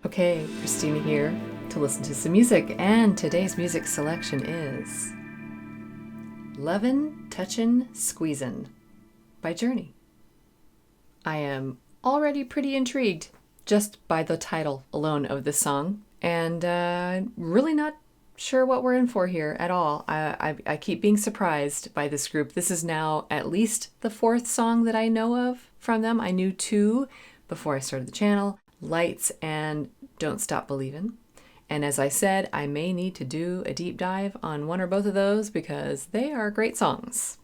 Okay, Christina here to listen to some music, and today's music selection is "LOVIN, TOUCHIN, SQUEEZIN" by Journey. I am already pretty intrigued just by the title alone of this song, and really not sure what we're in for here at all. I keep being surprised by this group. This is now at least the fourth song that I know of from them. I knew two before I started the channel: Lights and Don't Stop Believin'. And as I said, I may need to do a deep dive on one or both of those because they are great songs.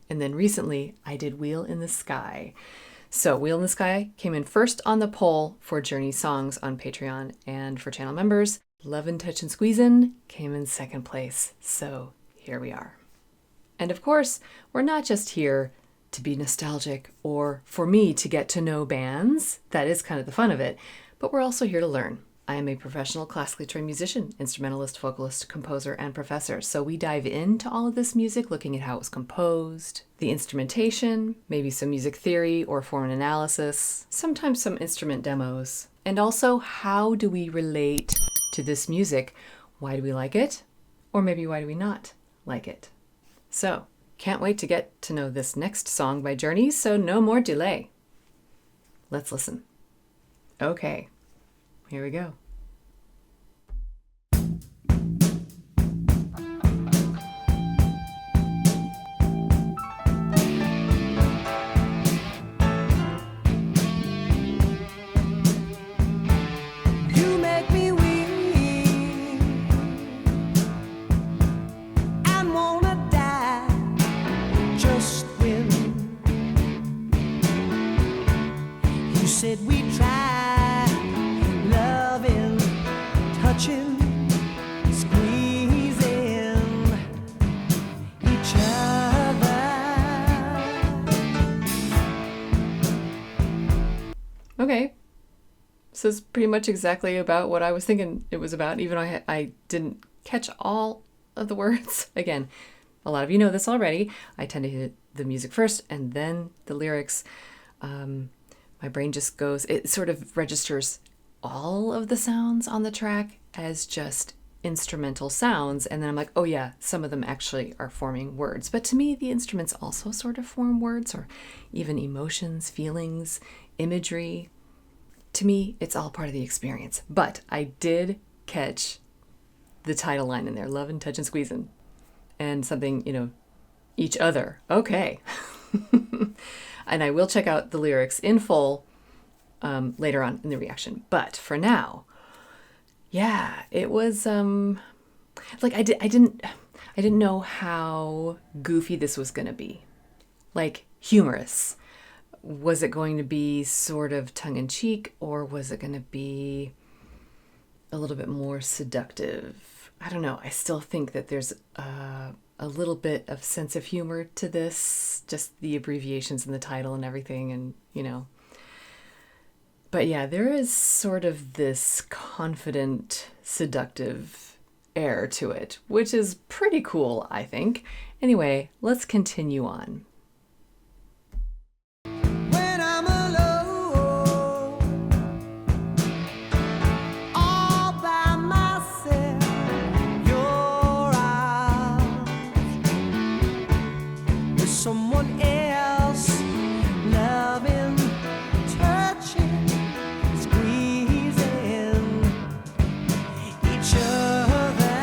And then recently I did Wheel in the Sky. So Wheel in the Sky came in first on the poll for Journey songs on Patreon, and for channel members, "Lovin', Touchin', Squeezin' came in second place. So here we are. And of course, we're not just here to be nostalgic or for me to get to know bands. That is kind of the fun of it. But we're also here to learn. I am a professional classically trained musician, instrumentalist, vocalist, composer, and professor. So we dive into all of this music, looking at how it was composed, the instrumentation, maybe some music theory or form analysis, sometimes some instrument demos, and also how do we relate to this music? Why do we like it? Or maybe why do we not like it? So, can't wait to get to know this next song by Journey, so no more delay. Let's listen. Okay, here we go. You make me weak and wanna die just when you said we try loving, touching, squeezing each other. Okay, so it's pretty much exactly about what I was thinking it was about, even though I didn't catch all of the words. Again, a lot of you know this already. I tend to hit the music first and then the lyrics. My brain just goes, it sort of registers all of the sounds on the track as just instrumental sounds. And then I'm like, oh yeah, some of them actually are forming words. But to me, the instruments also sort of form words, or even emotions, feelings, imagery. To me, it's all part of the experience. But I did catch the title line in there, "Lovin', Touchin', Squeezin'," and something, each other. Okay. And I will check out the lyrics in full later on in the reaction. But for now, yeah, it was like I didn't know how goofy this was going to be. Like humorous. Was it going to be sort of tongue-in-cheek, or was it going to be a little bit more seductive? I don't know. I still think that there's a little bit of sense of humor to this, just the abbreviations in the title and everything, and But yeah, there is sort of this confident, seductive air to it, which is pretty cool, I think. Anyway, let's continue on. When I'm alone, all by myself, your eyes with someone else, loving, touching, squeezing each other.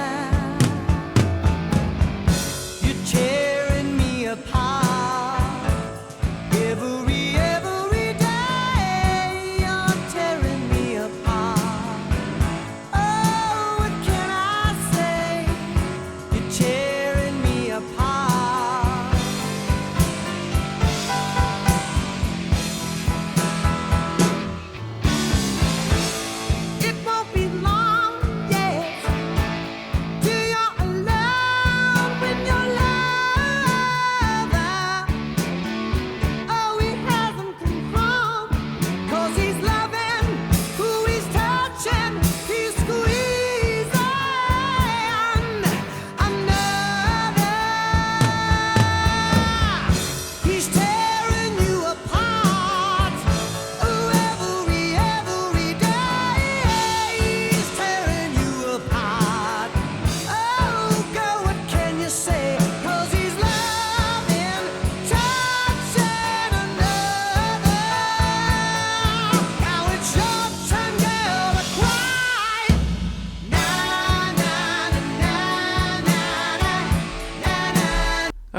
You're tearing me apart.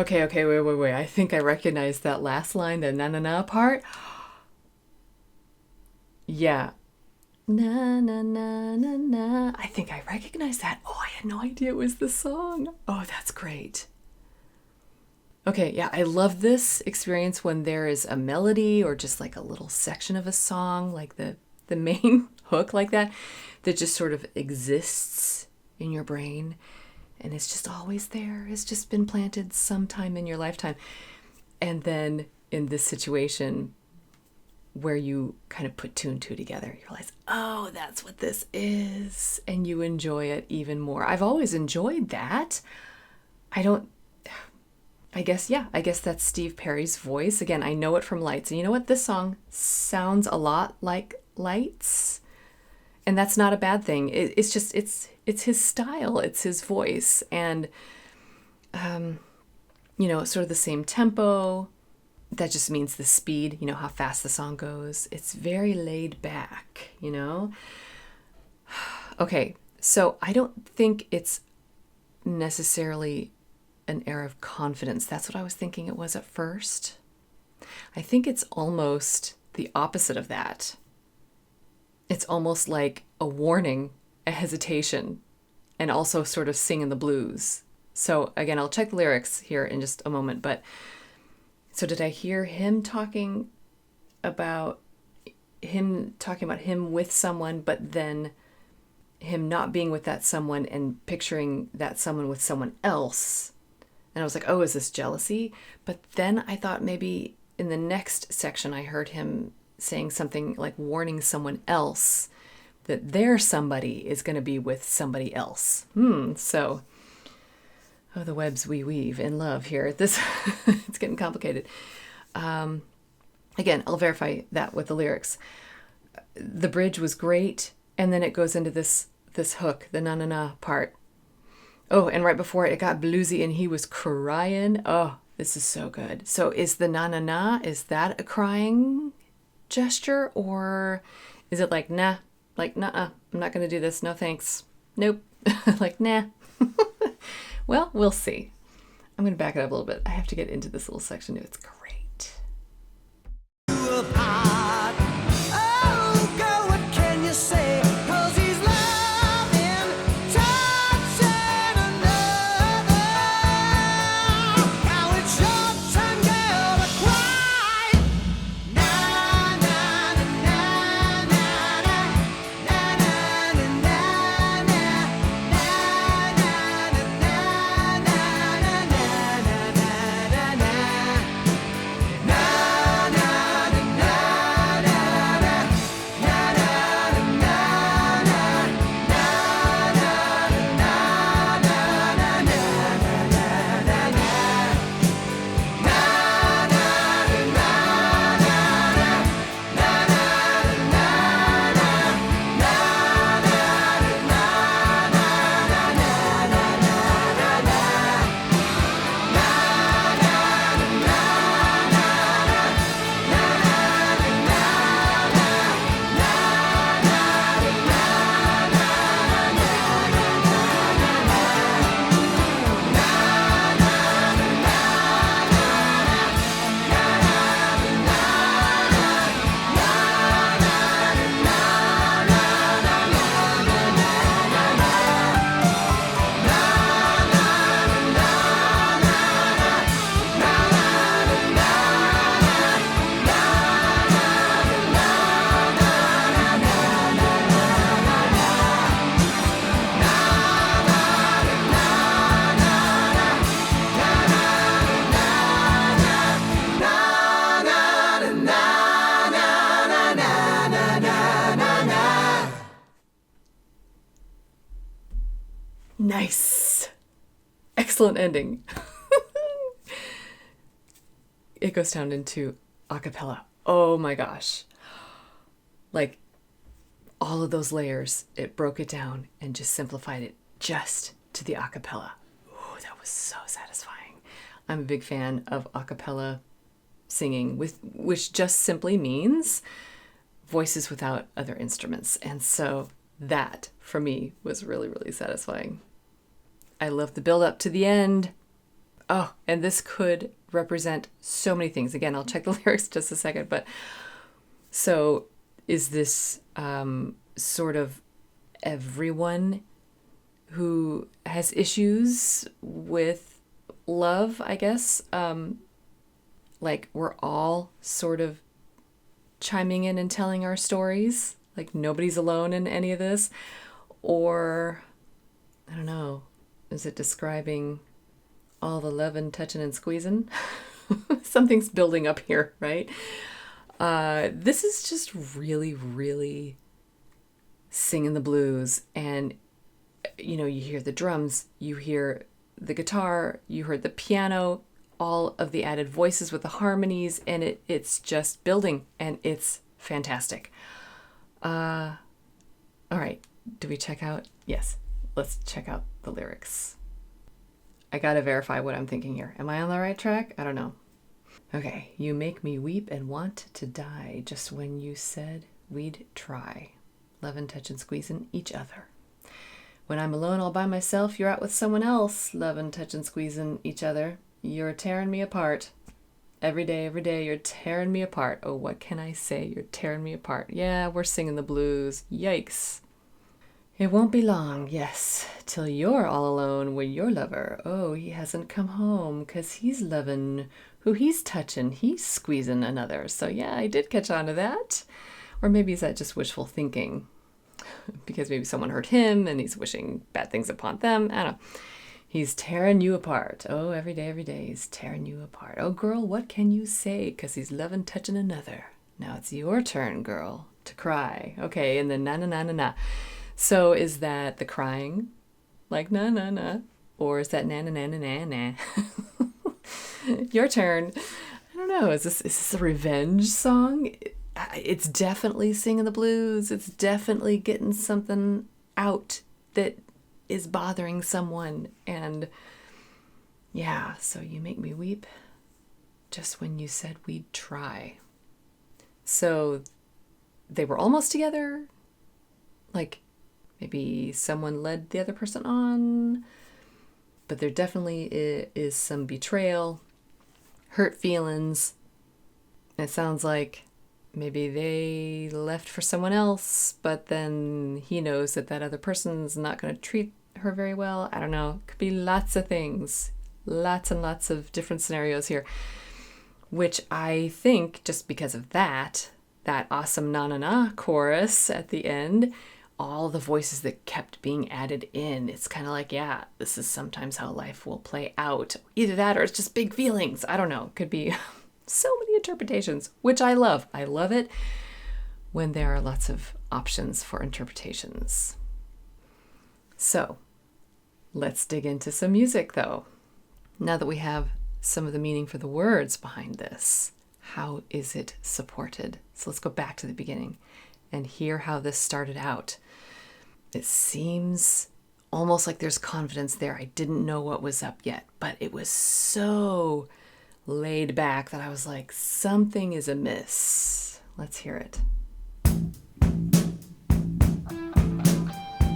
Okay, wait. I think I recognize that last line, the na-na-na part. Yeah. Na na na na na. I think I recognize that. Oh, I had no idea it was the song. Oh, that's great. Okay, yeah, I love this experience when there is a melody or just like a little section of a song, like the main hook like that just sort of exists in your brain and it's just always there. It's just been planted sometime in your lifetime. And then in this situation where you kind of put two and two together, you realize, oh, that's what this is, and you enjoy it even more. I've always enjoyed that. I guess that's Steve Perry's voice. Again, I know it from Lights. And you know what? This song sounds a lot like Lights. And that's not a bad thing. It's just, it's his style. It's his voice. And, sort of the same tempo. That just means the speed, how fast the song goes. It's very laid back, Okay, so I don't think it's necessarily an air of confidence. That's what I was thinking it was at first. I think it's almost the opposite of that. It's almost like a warning, a hesitation, and also sort of singing the blues. So again, I'll check the lyrics here in just a moment, but so did I hear him talking about him with someone, but then him not being with that someone and picturing that someone with someone else? And I was like, oh, is this jealousy? But then I thought maybe in the next section, I heard him saying something like warning someone else that their somebody is going to be with somebody else. So, the webs we weave in love here. This, it's getting complicated. Again, I'll verify that with the lyrics. The bridge was great. And then it goes into this hook, the na-na-na part. Oh, and right before it got bluesy and he was crying. Oh, this is so good. So is the na-na-na, is that a crying gesture? Or is it like, nah, like, nah, I'm not going to do this. No, thanks. Nope. Like, nah. Well, we'll see. I'm going to back it up a little bit. I have to get into this little section. It's great. Nice. Excellent ending. It goes down into a cappella. Oh my gosh. Like all of those layers, it broke it down and just simplified it just to the a cappella. Ooh, that was so satisfying. I'm a big fan of a cappella singing, which just simply means voices without other instruments. And so that, for me, was really, really satisfying. I love the build up to the end. Oh, and this could represent so many things. Again, I'll check the lyrics just a second. But so is this sort of everyone who has issues with love, I guess? Like we're all sort of chiming in and telling our stories. Like nobody's alone in any of this. Or, I don't know, is it describing all the lovin', touching, and squeezing? Something's building up here, right? This is just really, really singing the blues. And, you know, you hear the drums, you hear the guitar, you heard the piano, all of the added voices with the harmonies, and it's just building, and it's fantastic. All right, do we check out? Yes, let's check out the lyrics. I gotta verify what I'm thinking here. Am I on the right track? I don't know. Okay, you make me weep and want to die just when you said we'd try. Lovin', touchin', squeezin' each other. When I'm alone all by myself, you're out with someone else. Lovin', touchin', squeezin' each other. You're tearing me apart. Every day, you're tearing me apart. Oh, what can I say? You're tearing me apart. Yeah, we're singing the blues. Yikes. It won't be long, yes, till you're all alone with your lover. Oh, he hasn't come home 'cause he's lovin' who he's touching. He's squeezing another. So yeah, I did catch on to that. Or maybe is that just wishful thinking? Because maybe someone hurt him and he's wishing bad things upon them. I don't know. He's tearing you apart. Oh, every day, he's tearing you apart. Oh, girl, what can you say? 'Cause he's loving touching another. Now it's your turn, girl, to cry. Okay, and then na na na na na. So is that the crying? Like na na na? Or is that na na na na na na? Your turn. I don't know. Is this a revenge song? It's definitely singing the blues. It's definitely getting something out that is bothering someone. And yeah, so you make me weep just when you said we'd try. So they were almost together. Like maybe someone led the other person on. But there definitely is some betrayal, hurt feelings. It sounds like maybe they left for someone else, but then he knows that that other person's not going to treat her very well. I don't know. Could be lots of things. Lots and lots of different scenarios here. Which I think, just because of that awesome na-na-na chorus at the end, all the voices that kept being added in, it's kind of like, yeah, this is sometimes how life will play out. Either that or it's just big feelings. I don't know. Could be so many interpretations, which I love. I love it when there are lots of options for interpretations. So let's dig into some music, though. Now that we have some of the meaning for the words behind this, how is it supported? So let's go back to the beginning and hear how this started out. It seems almost like there's confidence there. I didn't know what was up yet, but it was so laid back that I was like, something is amiss. Let's hear it.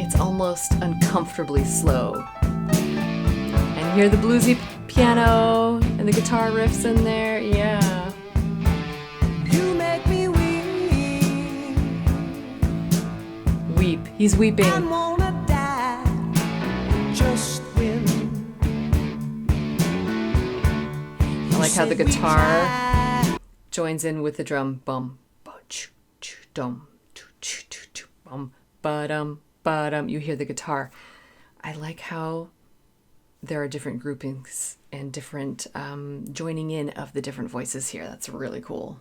It's almost uncomfortably slow. And hear the bluesy piano and the guitar riffs in there. Yeah. You make me Weep. He's weeping. I wanna die just when I like how the guitar joins in with the drum. Bum, ba-choo-choo-dum, choo-choo-choo-choo, bum, ba-dum, ba-dum. You hear the guitar. I like how there are different groupings and different joining in of the different voices here. That's really cool.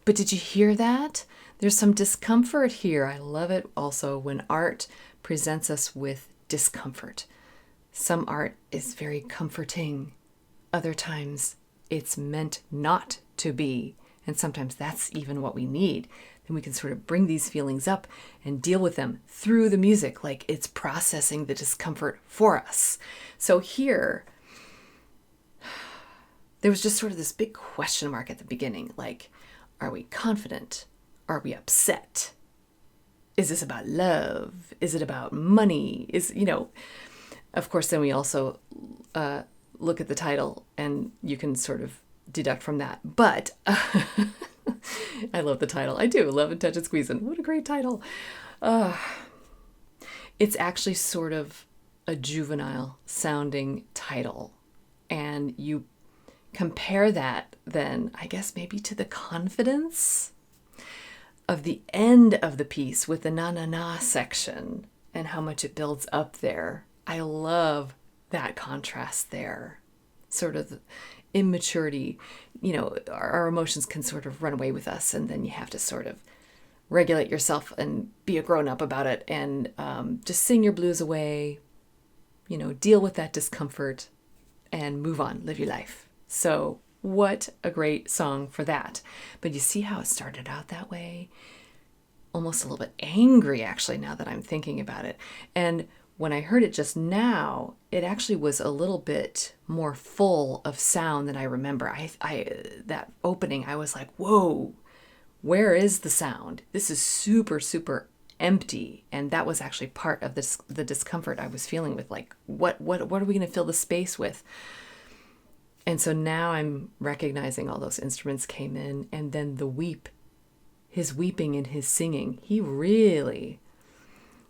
But did you hear that? There's some discomfort here. I love it also when art presents us with discomfort. Some art is very comforting. Other times it's meant not to be. And sometimes that's even what we need. Then we can sort of bring these feelings up and deal with them through the music, like it's processing the discomfort for us. So here, there was just sort of this big question mark at the beginning, like, are we confident? Are we upset? Is this about love? Is it about money? Of course, then we also look at the title and you can sort of deduct from that. But I love the title. I do. Lovin', Touchin', Squeezin'. What a great title. It's actually sort of a juvenile sounding title. And you compare that then, I guess, maybe to the confidence of the end of the piece with the na-na-na section and how much it builds up there. I love that contrast there. Sort of immaturity, our emotions can sort of run away with us, and then you have to sort of regulate yourself and be a grown-up about it and just sing your blues away, deal with that discomfort and move on, live your life. So what a great song for that. But you see how it started out that way? Almost a little bit angry, actually, now that I'm thinking about it. And when I heard it just now, it actually was a little bit more full of sound than I remember. That opening, I was like, whoa, where is the sound? This is super, super empty. And that was actually part of the discomfort I was feeling with, like, what are we going to fill the space with? And so now I'm recognizing all those instruments came in, and then his weeping and his singing, he really,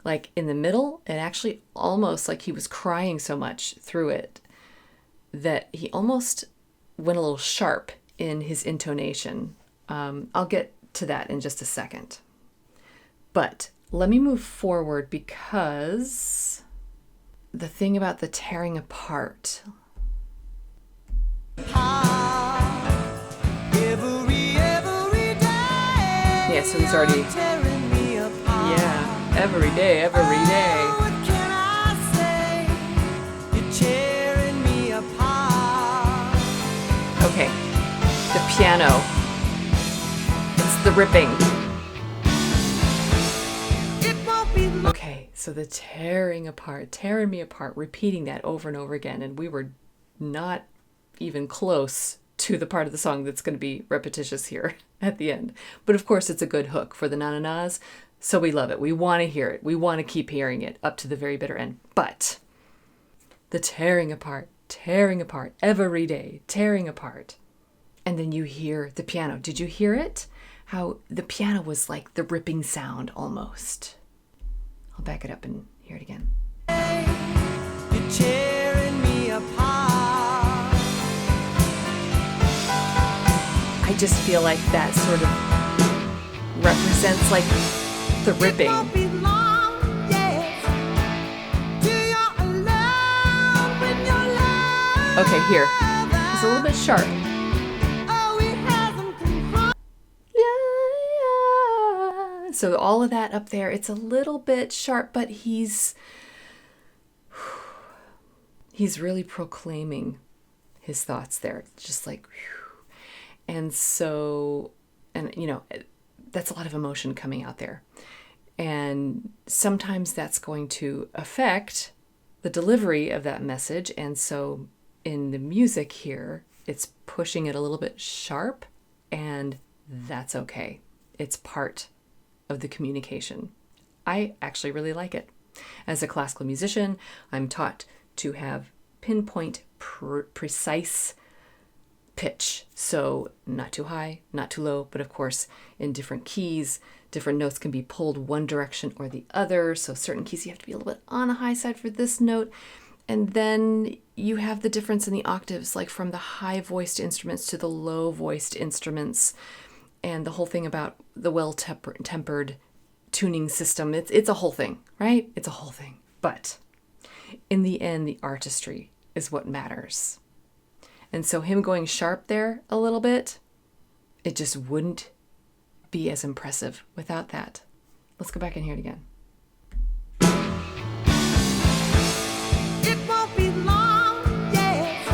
like in the middle, it actually almost like he was crying so much through it that he almost went a little sharp in his intonation. I'll get to that in just a second. But let me move forward, because the thing about the tearing apart. Yeah, so he's already, every day. Okay, the piano, it's the ripping. Okay, so the tearing me apart, repeating that over and over again, and we were not even close to the part of the song that's going to be repetitious here at the end. But of course, it's a good hook for the na-na-nas, so we love it. We want to hear it. We want to keep hearing it up to the very bitter end. But the tearing apart, every day, tearing apart. And then you hear the piano. Did you hear it? How the piano was like the ripping sound almost. I'll back it up and hear it again. You're tearing me apart. I just feel like that sort of represents like the ripping. Okay, here. It's a little bit sharp. So all of that up there, it's a little bit sharp, but he's really proclaiming his thoughts there. Just like, and so, and that's a lot of emotion coming out there. And sometimes that's going to affect the delivery of that message. And so in the music here, it's pushing it a little bit sharp, and that's okay. It's part of the communication. I actually really like it. As a classical musician, I'm taught to have pinpoint precise pitch. So not too high, not too low, but of course in different keys, different notes can be pulled one direction or the other. So certain keys you have to be a little bit on the high side for this note. And then you have the difference in the octaves, like from the high-voiced instruments to the low-voiced instruments, and the whole thing about the well-tempered tuning system. It's a whole thing, right? It's a whole thing. But in the end, the artistry is what matters. And so him going sharp there a little bit, it just wouldn't be as impressive without that. Let's go back and hear it again. It won't be long, yes,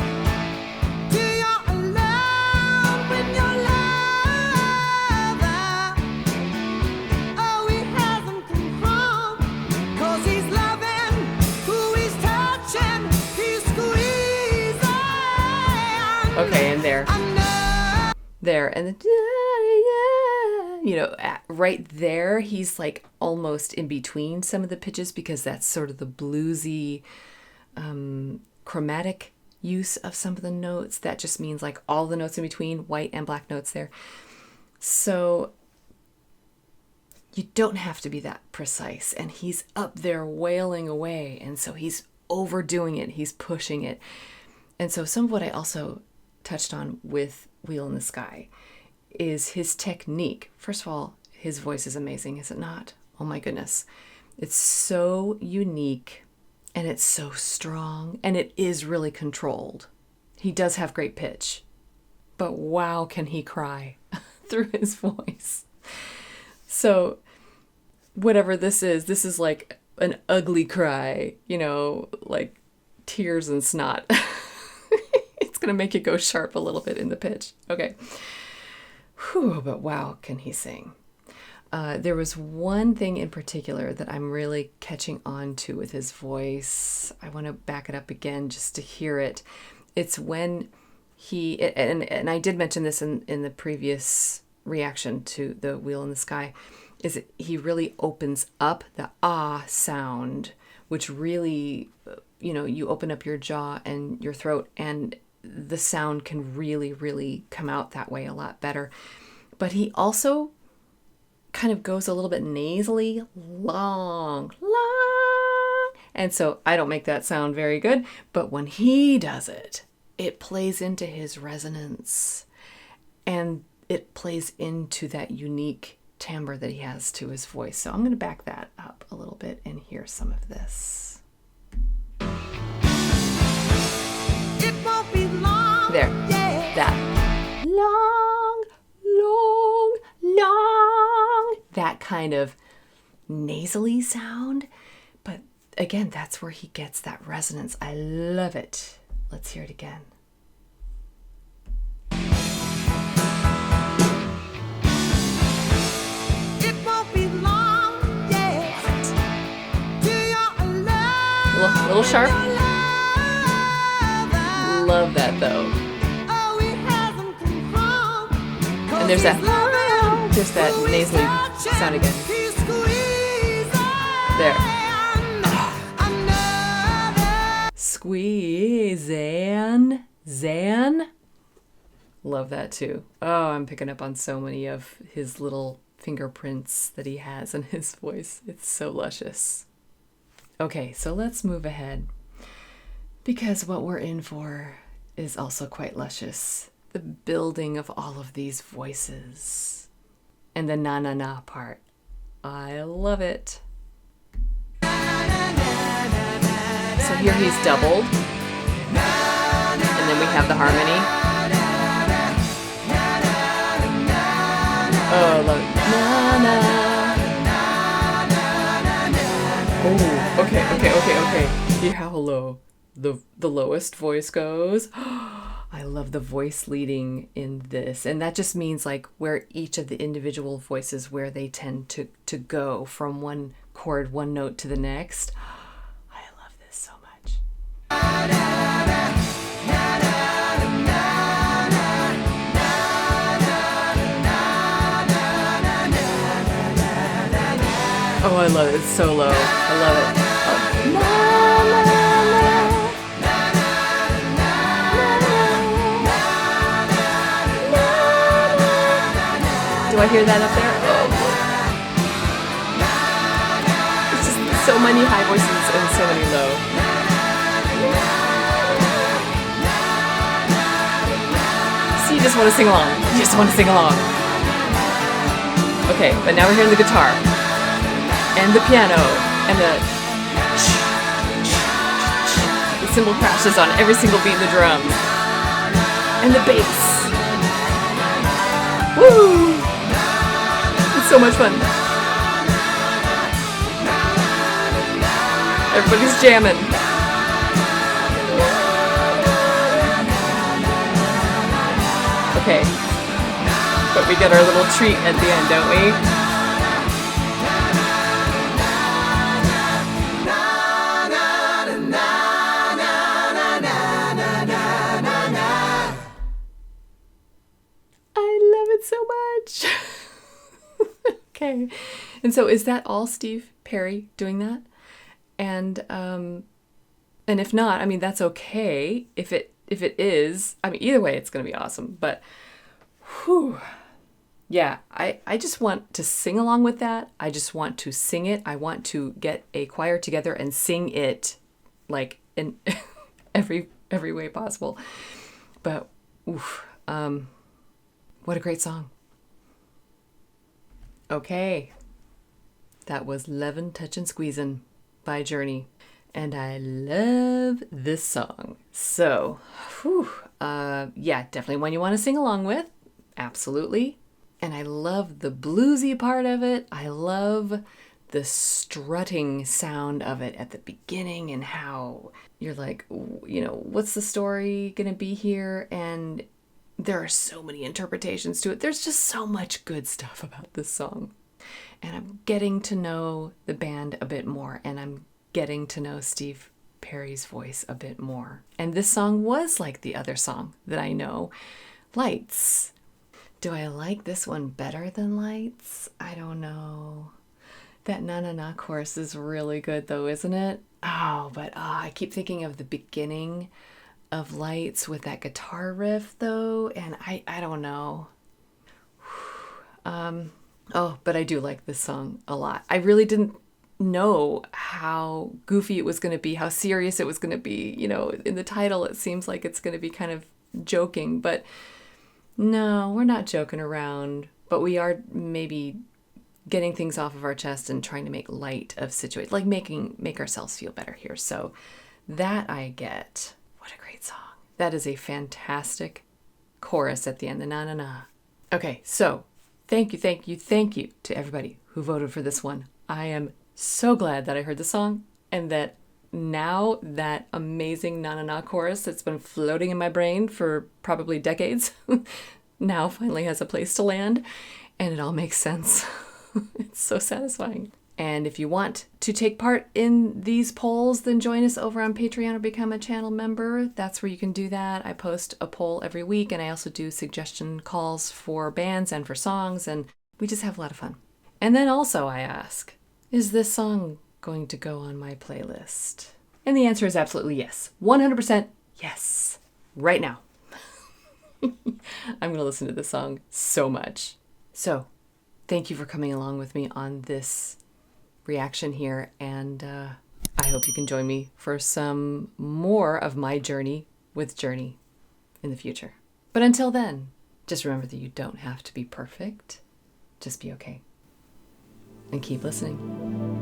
till you're alone with your lover. Oh, he hasn't come home, 'cause he's loving who he's touching, he's squeezing. Okay, and there. There, and then, right there, he's like almost in between some of the pitches, because that's sort of the bluesy, chromatic use of some of the notes. That just means like all the notes in between, white and black notes there. So you don't have to be that precise. And he's up there wailing away. And so he's overdoing it. He's pushing it. And so some of what I also touched on with Wheel in the Sky is his technique. First of all, his voice is amazing, is it not? Oh my goodness. It's so unique and it's so strong and it is really controlled. He does have great pitch, but wow, can he cry through his voice. So whatever this is like an ugly cry, you know, like tears and snot. It's going to make it go sharp a little bit in the pitch. Okay. Whew, but wow, can he sing. There was one thing in particular that I'm really catching on to with his voice. I want to back it up again just to hear it. It's when he, and I did mention this in the previous reaction to the Wheel in the Sky, is he really opens up the ah sound, which really, you know, you open up your jaw and your throat and the sound can really, really come out that way a lot better. But he also kind of goes a little bit nasally, long. And so I don't make that sound very good, but when he does it, it plays into his resonance and it plays into that unique timbre that he has to his voice. So I'm going to back that up a little bit and hear some of this. It won't be long. There, Yeah. that long, long, long, that kind of nasally sound. But again, that's where he gets that resonance. I love it. Let's hear it again. It won't be long. Yeah. Till you're alone. A little sharp. Your lover. Love that though. Oh, he hasn't come home. 'Cause And there's that, he's loving just that who he's nasally touching. sound again. He's squeezing There. another. Squeezin. Zan. Love that too. Oh, I'm picking up on so many of his little fingerprints that he has in his voice. It's so luscious. Okay, so let's move ahead because what we're in for is also quite luscious. The building of all of these voices and the na na na part. I love it. So here he's doubled. And then we have the harmony. Oh, I love it. Na, na. Oh, okay. Hear how low the lowest voice goes. I love the voice leading in this. And that just means like where each of the individual voices, where they tend to go from one chord, one note to the next. I love this so much. Oh, I love it. It's so low. I love it. Oh. Do I hear that up there? Oh, boy. It's just so many high voices and so many low. See, you just want to sing along. You just want to sing along. Okay, but now we're hearing the guitar. And the piano, and the cymbal crashes on every single beat of the drums, and the bass. Woo! It's so much fun. Everybody's jamming. Okay, but we get our little treat at the end, don't we? So much. Okay. And so is that all Steve Perry doing that? And And if not, I mean, that's okay. If it is, I mean, either way, it's going to be awesome. But, whew, yeah, I just want to sing along with that. I just want to sing it. I want to get a choir together and sing it like in every way possible. But, oof, what a great song. Okay, that was "LOVIN, TOUCHIN, SQUEEZIN" by Journey. And I love this song. So, whew, yeah, definitely one you want to sing along with. Absolutely. And I love the bluesy part of it. I love the strutting sound of it at the beginning and how you're like, you know, what's the story going to be here? And there are so many interpretations to it. There's just so much good stuff about this song. And I'm getting to know the band a bit more, and I'm getting to know Steve Perry's voice a bit more. And this song was like the other song that I know, Lights. Do I like this one better than Lights? I don't know. That na na na chorus is really good though, isn't it? Oh, but I keep thinking of the beginning of Lights with that guitar riff though, and I don't know. Oh, but I do like this song a lot. I really didn't know how goofy it was going to be, how serious it was going to be. You know, in the title, it seems like it's going to be kind of joking, but no, we're not joking around. But we are maybe getting things off of our chest and trying to make light of situations, like make ourselves feel better here. So that I get. What a great song. That is a fantastic chorus at the end, the na na na. Okay, so thank you to everybody who voted for this one. I am so glad that I heard the song and that now that amazing na na na chorus that's been floating in my brain for probably decades now finally has a place to land, and it all makes sense. It's so satisfying. And if you want to take part in these polls, then join us over on Patreon or become a channel member. That's where you can do that. I post a poll every week, and I also do suggestion calls for bands and for songs, and we just have a lot of fun. And then also I ask, is this song going to go on my playlist? And the answer is absolutely yes. 100% yes. Right now. I'm going to listen to this song so much. So, thank you for coming along with me on this reaction here, and I hope you can join me for some more of my journey with Journey in the future. But until then, just remember that you don't have to be perfect. Just be okay. And keep listening.